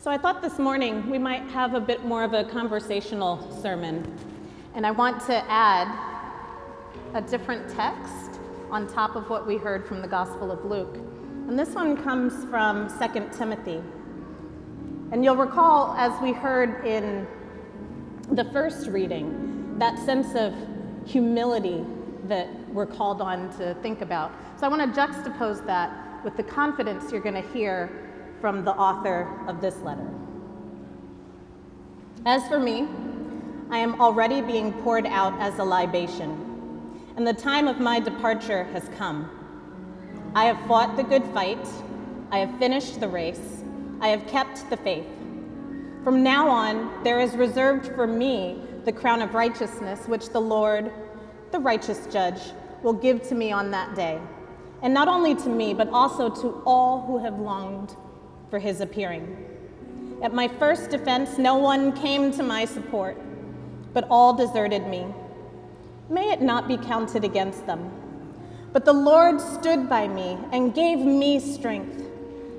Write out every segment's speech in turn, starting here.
So I thought this morning we might have a bit more of a conversational sermon, and I want to add a different text on top of what we heard from the Gospel of Luke. And this one comes from 2 Timothy. And you'll recall, as we heard in the first reading, that sense of humility that we're called on to think about. So I want to juxtapose that with the confidence you're going to hear from the author of this letter. As for me, I am already being poured out as a libation, and the time of my departure has come. I have fought the good fight, I have finished the race, I have kept the faith. From now on, there is reserved for me the crown of righteousness, which the Lord, the righteous judge, will give to me on that day. And not only to me, but also to all who have longed for his appearing. At my first defense, no one came to my support, but all deserted me. May it not be counted against them. But the Lord stood by me and gave me strength,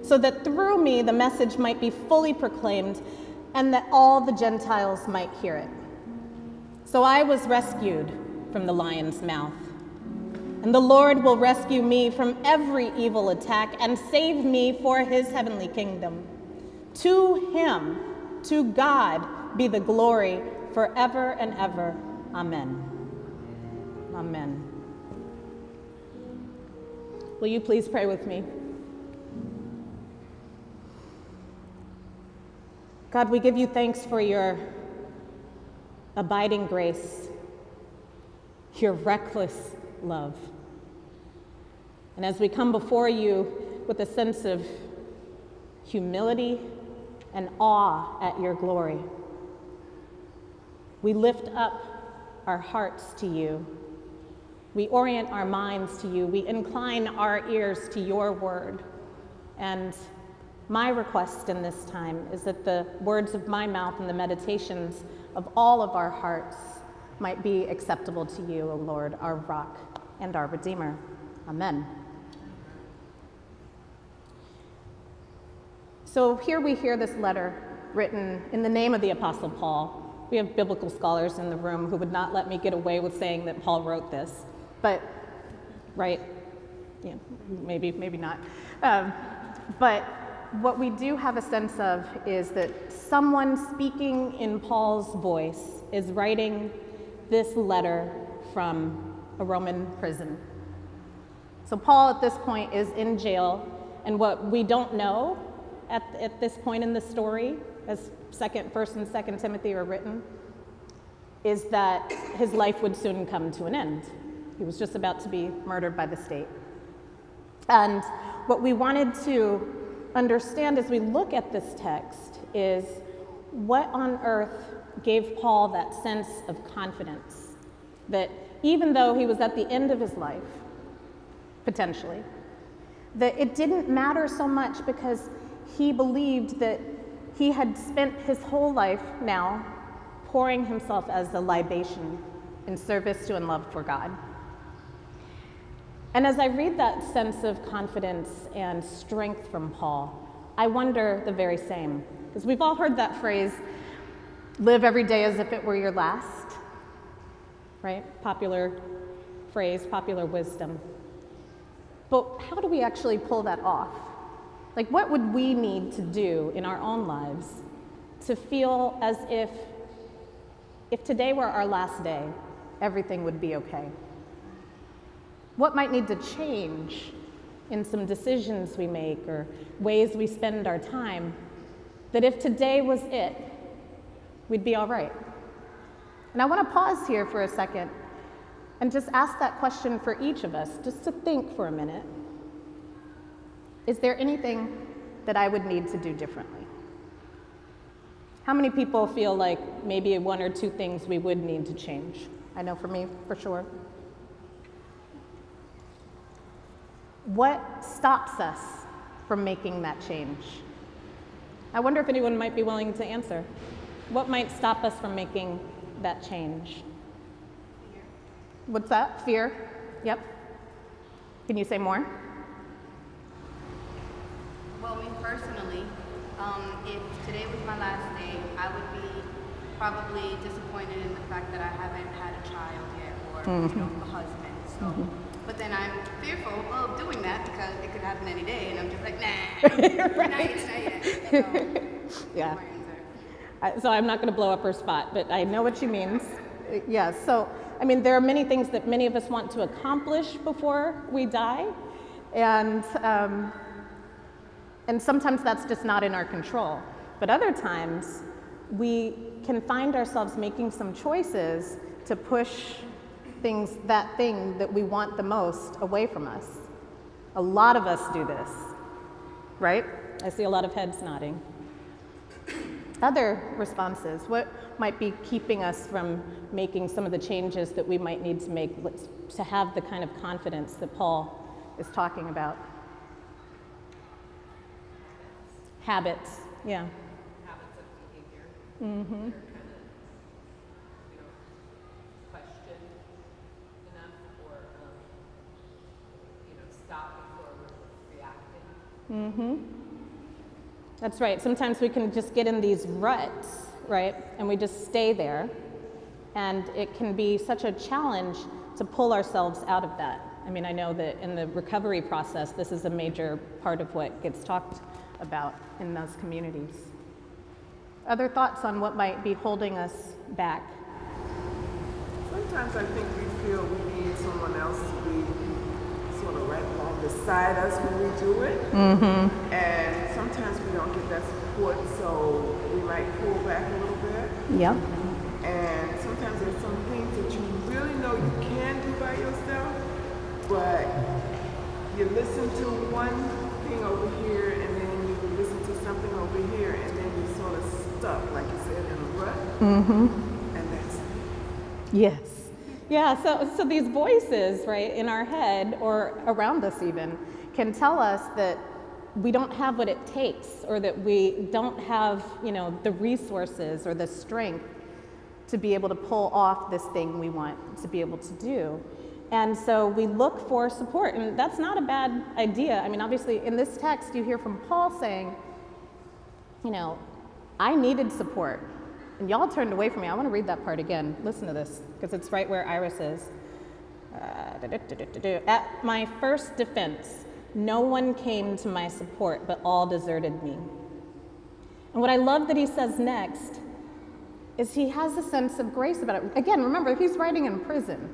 so that through me the message might be fully proclaimed and that all the Gentiles might hear it. So I was rescued from the lion's mouth. And the Lord will rescue me from every evil attack and save me for his heavenly kingdom. To him, to God, be the glory forever and ever. Amen. Amen. Will you please pray with me? God, we give you thanks for your abiding grace, your reckless love. And as we come before you with a sense of humility and awe at your glory, we lift up our hearts to you. We orient our minds to you. We incline our ears to your word. And my request in this time is that the words of my mouth and the meditations of all of our hearts might be acceptable to you, O Lord, our rock and our Redeemer. Amen. So here we hear this letter written in the name of the Apostle Paul. We have biblical scholars in the room who would not let me get away with saying that Paul wrote this, but, right? Yeah, maybe not. But what we do have a sense of is that someone speaking in Paul's voice is writing this letter from a Roman prison. So Paul at this point is in jail, and what we don't know at this point in the story, as 1st and 2nd Timothy are written, is that his life would soon come to an end. He was just about to be murdered by the state. And what we wanted to understand as we look at this text is what on earth gave Paul that sense of confidence that even though he was at the end of his life, potentially, that it didn't matter so much because he believed that he had spent his whole life now pouring himself as a libation in service to and love for God. And as I read that sense of confidence and strength from Paul, I wonder the very same. Because we've all heard that phrase, live every day as if it were your last, right? Popular phrase, popular wisdom. But how do we actually pull that off? Like, what would we need to do in our own lives to feel as if today were our last day, everything would be okay? What might need to change in some decisions we make or ways we spend our time, that if today was it, we'd be all right? And I want to pause here for a second and just ask that question for each of us, just to think for a minute. Is there anything that I would need to do differently? How many people feel like maybe one or two things we would need to change? I know for me, for sure. What stops us from making that change? I wonder if anyone might be willing to answer. What might stop us from making that change? Fear. What's that? Fear? Yep. Can you say more? Well, me personally, If today was my last day, I would be probably disappointed in the fact that I haven't had a child yet or a husband. So, but then I'm fearful of doing that because it could happen any day, and I'm just like, nah, Right. not yet. So, Yeah. my answer. So I'm not going to blow up her spot, but I know what she means. Yeah, so, I mean, there are many things that many of us want to accomplish before we die, and sometimes that's just not in our control. But other times, we can find ourselves making some choices to push that thing that we want the most away from us. A lot of us do this, right? I see a lot of heads nodding. Other responses, what might be keeping us from making some of the changes that we might need to make to have the kind of confidence that Paul is talking about? Habits, yeah. Habits of behavior. Mm-hmm. They're kind of, question enough or, stop before we're reacting. Mm-hmm. That's right. Sometimes we can just get in these ruts, right? And we just stay there. And it can be such a challenge to pull ourselves out of that. I mean, I know that in the recovery process, this is a major part of what gets talked about in those communities. Other thoughts on what might be holding us back? Sometimes I think we feel we need someone else to be sort of right along beside us when we do it. Mm-hmm. And sometimes we don't get that support, so we might pull back a little bit. Yep. And sometimes there's some things that you really know you can do by yourself, but you listen to one thing over here and then you listen to something over here and then you're sort of stuck, like you said, in a rut. Mm-hmm. And that's it. Yes. Yeah, so these voices, right, in our head or around us even, can tell us that we don't have what it takes or that we don't have, the resources or the strength to be able to pull off this thing we want to be able to do. And so we look for support, and that's not a bad idea. I mean, obviously, in this text, you hear from Paul saying, I needed support, and y'all turned away from me. I want to read that part again. Listen to this, because it's right where Iris is. At my first defense, no one came to my support, but all deserted me. And what I love that he says next is he has a sense of grace about it. Again, remember, he's writing in prison.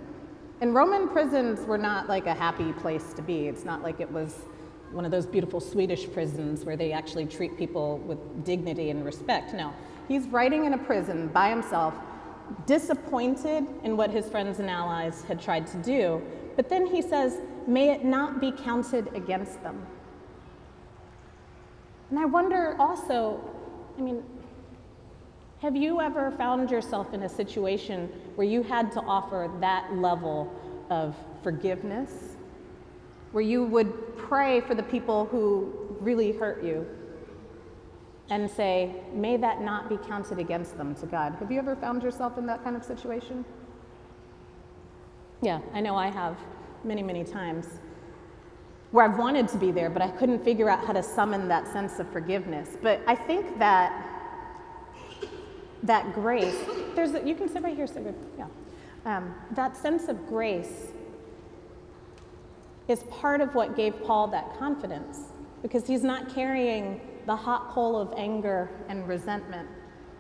And Roman prisons were not like a happy place to be. It's not like it was one of those beautiful Swedish prisons where they actually treat people with dignity and respect. No, he's writing in a prison by himself, disappointed in what his friends and allies had tried to do. But then he says, may it not be counted against them. And I wonder also, have you ever found yourself in a situation where you had to offer that level of forgiveness? Where you would pray for the people who really hurt you and say, may that not be counted against them to God? Have you ever found yourself in that kind of situation? Yeah, I know I have many, many times. Where I've wanted to be there, but I couldn't figure out how to summon that sense of forgiveness. But I think that grace, you can sit right here, Sigrid, yeah. That sense of grace is part of what gave Paul that confidence, because he's not carrying the hot coal of anger and resentment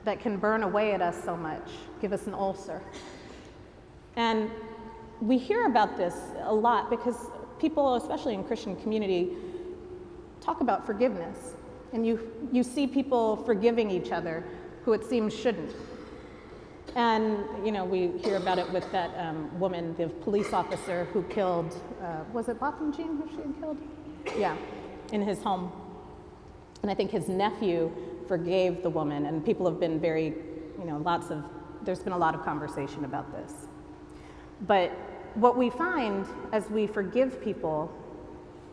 that can burn away at us so much, give us an ulcer. And we hear about this a lot because people, especially in Christian community, talk about forgiveness. And you see people forgiving each other who it seems shouldn't. And, we hear about it with that woman, the police officer who killed, was it Botham Jean who she had killed? Yeah, in his home. And I think his nephew forgave the woman, and people have been very, there's been a lot of conversation about this. But what we find as we forgive people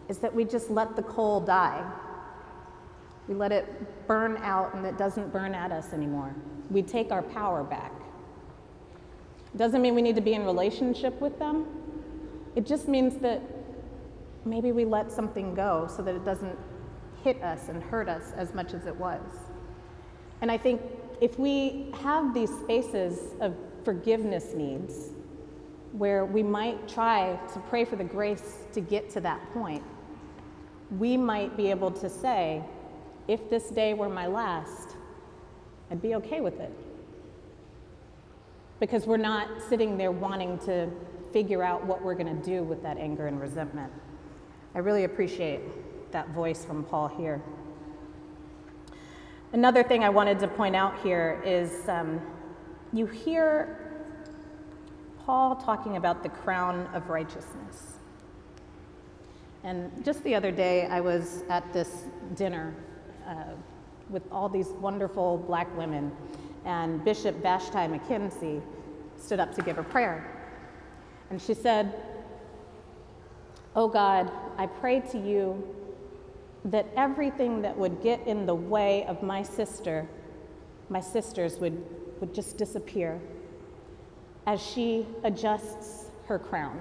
is that we just let the coal die. We let it burn out and it doesn't burn at us anymore. We take our power back. It doesn't mean we need to be in relationship with them. It just means that maybe we let something go so that it doesn't hit us and hurt us as much as it was. And I think if we have these spaces of forgiveness needs, where we might try to pray for the grace to get to that point, we might be able to say, if this day were my last, I'd be okay with it. Because we're not sitting there wanting to figure out what we're going to do with that anger and resentment. I really appreciate that voice from Paul here. Another thing I wanted to point out here is you hear Paul talking about the crown of righteousness. And just the other day, I was at this dinner with all these wonderful black women, and Bishop Vashti McKenzie stood up to give a prayer. And she said, "Oh God, I pray to you that everything that would get in the way of my sisters would just disappear as she adjusts her crown."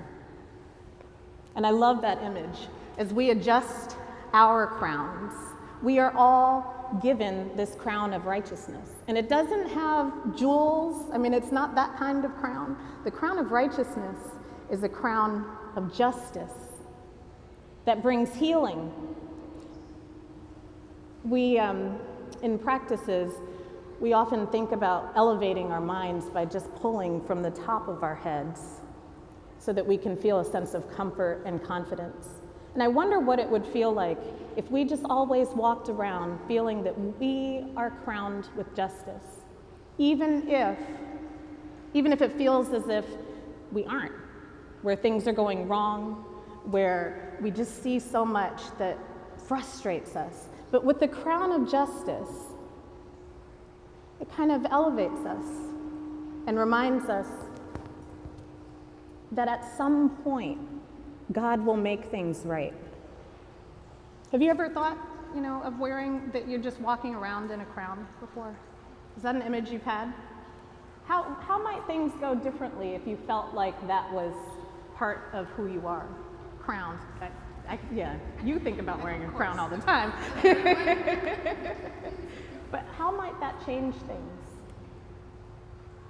And I love that image. As we adjust our crowns, we are all given this crown of righteousness. And it doesn't have jewels. I mean, it's not that kind of crown. The crown of righteousness is a crown of justice that brings healing. We, in practices, we often think about elevating our minds by just pulling from the top of our heads so that we can feel a sense of comfort and confidence. And I wonder what it would feel like if we just always walked around feeling that we are crowned with justice, even if it feels as if we aren't, where things are going wrong, where we just see so much that frustrates us. But with the crown of justice, it kind of elevates us and reminds us that at some point, God will make things right. Have you ever thought, of wearing, that you're just walking around in a crown before? Is that an image you've had? How might things go differently if you felt like that was part of who you are? Crowns. Yeah, you think about wearing a crown all the time. But how might that change things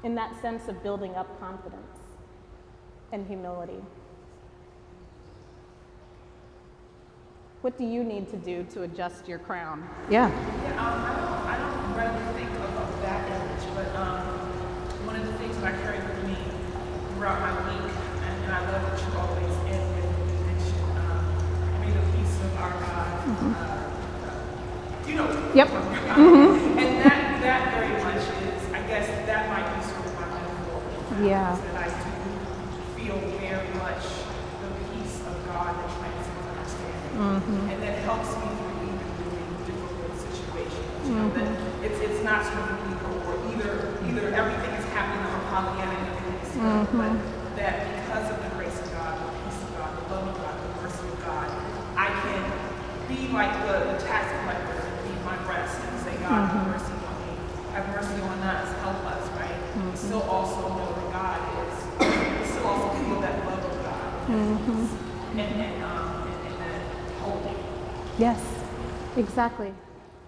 in that sense of building up confidence and humility? What do you need to do to adjust your crown? Yeah. I don't readily think about that image, but one of the things that I carry with me throughout my week, and I love that you always end with the mention, may the peace of our God, Yep. And that very much is, I guess that might be sort of my metaphor. Yeah. That I do feel very much the peace of God that transcends understanding. And that helps me through even really difficult situations. That it's not sort of either everything is happening on Pollyanna and everything's good, but that because of the grace of God, the peace of God, the love of God, the mercy of God, I can be like the tax collector and beat my breast and say, God, have mercy on me, have mercy on us, help us, right? Still also know that God is, still also feel that love of God and that holding. Yes, exactly.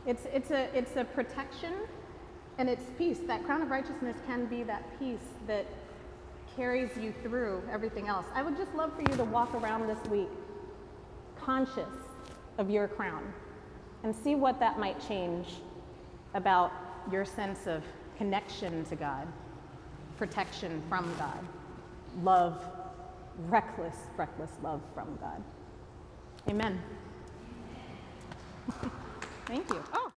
It's a protection and it's peace. That crown of righteousness can be that peace that carries you through everything else. I would just love for you to walk around this week conscious of your crown and see what that might change about your sense of connection to God, protection from God, love, reckless love from God. Amen. Thank you. Oh.